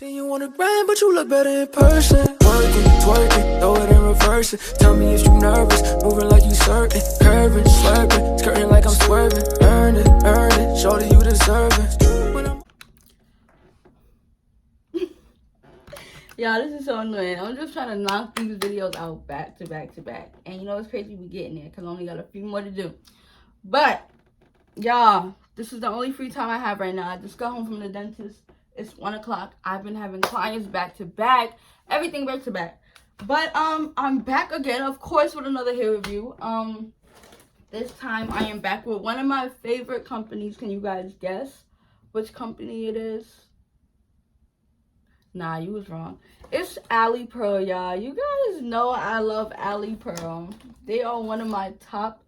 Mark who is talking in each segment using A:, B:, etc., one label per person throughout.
A: See you on the gram, but you look better in person. Working, twerking, throw it and reverse it. Tell me if you nervous, moving like you certain. Curving, swerving, skirting like I'm swerving. Earn it, shorty, you deserve it. When I'm
B: Y'all, this is so annoying. I'm just trying to knock these videos out back to back to back. And you know it's crazy we getting there because I only got a few more to do. But, y'all, this is the only free time I have right now. I just got home from the dentist. It's 1 o'clock. I've been having clients back to back. Everything back to back. But, I'm back again, of course, with another hair review. This time I am back with one of my favorite companies. Can you guys guess which company it is? Nah, you was wrong. It's Alipearl, y'all. You guys know I love Alipearl. They are one of my top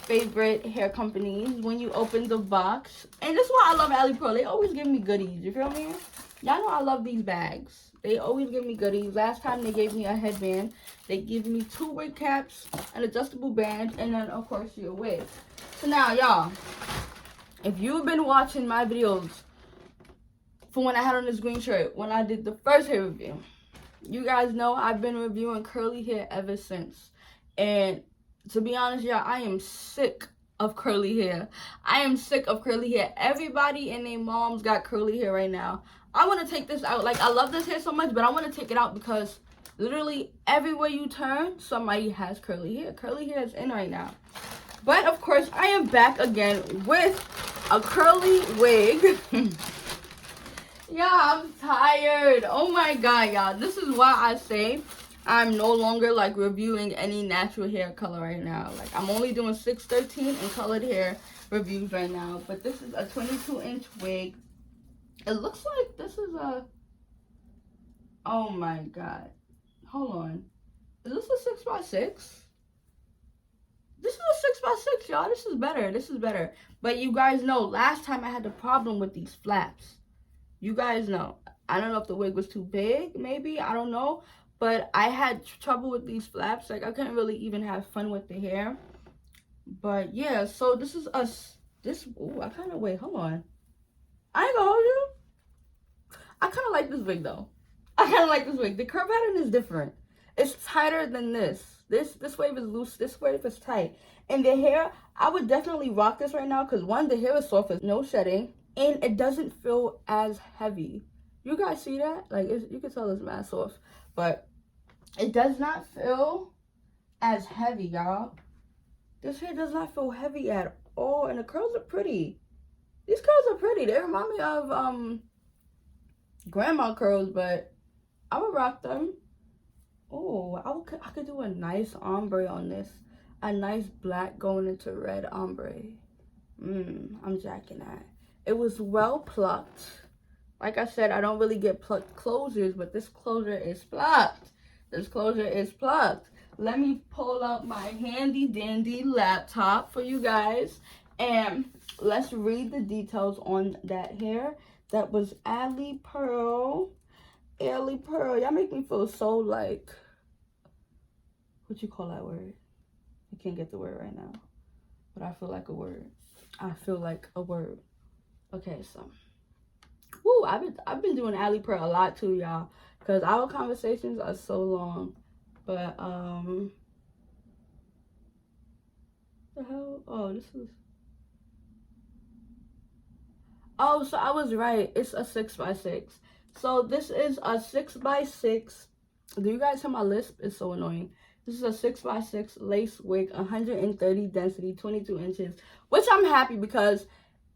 B: favorite hair companies when you open the box. And this is why I love Alipearl. They always give me goodies. You feel me? Y'all know I love these bags. They always give me goodies. Last time they gave me a headband. They give me 2 wig caps, an adjustable band, and then, of course, your wig. So now, y'all, if you've been watching my videos from when I had on this green shirt, when I did the first hair review, you guys know I've been reviewing curly hair ever since. And to be honest, y'all, I am sick of curly hair. I am sick of curly hair. Everybody and their moms got curly hair right now. I want to take this out. Like, I love this hair so much, but I want to take it out because literally everywhere you turn, somebody has curly hair. Curly hair is in right now. But, of course, I am back again with a curly wig. Yeah, I'm tired. Oh my god, y'all. This is why I say I'm no longer like reviewing any natural hair color right now. Like, I'm only doing 613 and colored hair reviews right now. But this is a 22-inch wig. It looks like this is a... Oh my god. Hold on. Is this a 6x6? This is a 6x6, y'all. This is better. This is better. But you guys know, last time I had the problem with these flaps. You guys know. I don't know if the wig was too big, maybe. I don't know. But I had trouble with these flaps. Like, I couldn't really even have fun with the hair. But, yeah. So, this is us. Ooh, I kind of... Wait, hold on. I ain't gonna hold you. I kind of like this wig, though. I kind of like this wig. The curl pattern is different. It's tighter than this. This wave is loose. This wave is tight. And the hair, I would definitely rock this right now. Because, one, the hair is soft. There's no shedding. And it doesn't feel as heavy. You guys see that? Like, you can tell it's mad soft. But it does not feel as heavy, y'all. This hair does not feel heavy at all. And the curls are pretty. These curls are pretty. They remind me of grandma curls, but I would rock them. Oh, I could do a nice ombre on this. A nice black going into red ombre. I'm jacking that. It was well plucked. Like I said, I don't really get plucked closures, but this closure is plucked. This closure is plucked. Let me pull out my handy dandy laptop for you guys. And let's read the details on that hair. That was Alipearl. Alipearl. Y'all make me feel so like... What you call that word? I can't get the word right now. But I feel like a word. I feel like a word. Okay, so, woo, I've been doing Alipearl a lot too, y'all, because our conversations are so long. But the hell? Oh, this is. Oh, so I was right. It's a 6x6. So this is a 6x6. Do you guys hear my lisp? It's so annoying. This is a 6x6 lace wig, 130 density, 22 inches, which I'm happy because.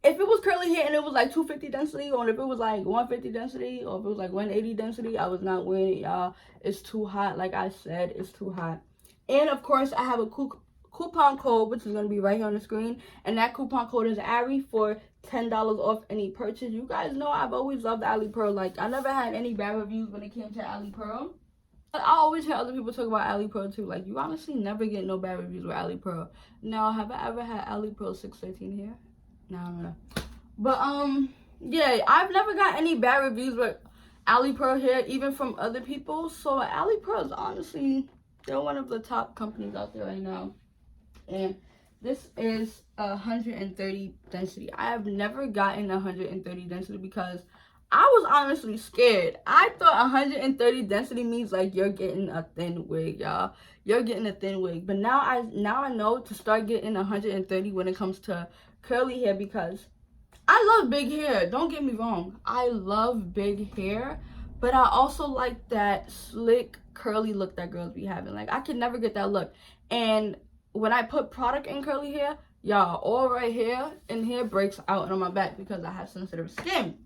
B: If it was curly hair and it was like 250 density, or if it was like 150 density, or if it was like 180 density, I was not wearing it, y'all. It's too hot. Like I said, it's too hot. And, of course, I have a coupon code, which is going to be right here on the screen. And that coupon code is ARIE for $10 off any purchase. You guys know I've always loved Alipearl. Like, I never had any bad reviews when it came to Alipearl. I always hear other people talk about Alipearl, too. Like, you honestly never get no bad reviews with Alipearl. Now, have I ever had Alipearl 613 here? No. But, yeah, I've never got any bad reviews with Alipearl hair, even from other people. So, Alipearl is honestly, they're one of the top companies out there right now. And this is 130 density. I have never gotten 130 density because I was honestly scared. I thought 130 density means like you're getting a thin wig, y'all. You're getting a thin wig. But now I know to start getting 130 when it comes to curly hair, because I love big hair. Don't get me wrong. I love big hair, but I also like that slick curly look that girls be having. Like, I can never get that look. And when I put product in curly hair, y'all, all right here and here breaks out on my back because I have sensitive skin.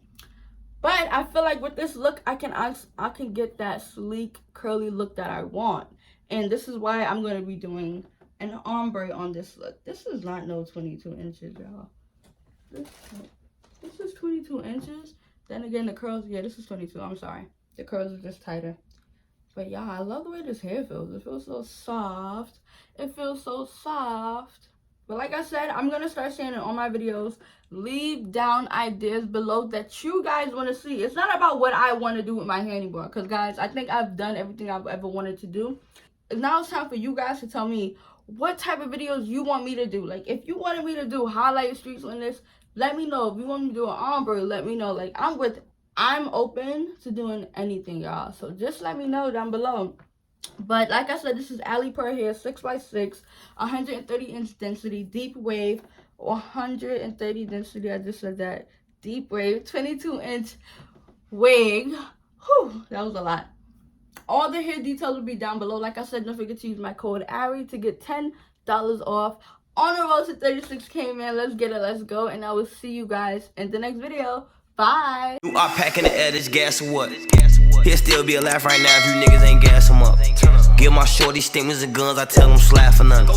B: But I feel like with this look, I can get that sleek curly look that I want. And this is why I'm going to be doing an ombre on this look. This is not no 22 inches, y'all. This is 22 inches. Then again, the curls, yeah, this is 22. I'm sorry. The curls are just tighter. But y'all, I love the way this hair feels. It feels so soft. It feels so soft. But like I said, I'm going to start saying it on my videos. Leave down ideas below that you guys want to see. It's not about what I want to do with my hair anymore. Because, guys, I think I've done everything I've ever wanted to do. Now it's time for you guys to tell me what type of videos you want me to do. Like, if you wanted me to do highlight streaks on this, let me know. If you want me to do an ombre, let me know. Like, I'm open to doing anything, y'all. So just let me know down below. But like I said, this is Alipearl hair, 6x6, 130 inch density, deep wave, 130 density. I just said that. Deep wave, 22 inch wig. Whew, that was a lot. All the hair details will be down below. Like I said, don't forget to use my code ARIE to get $10 off. On the road to 36K, man. Let's get it. Let's go. And I will see you guys in the next video. Bye.
C: You are packing the air, this gas or what? He'll still be alive right now if you niggas ain't gas him up. Give my shorty stimulus and guns, I tell them slap for nothing.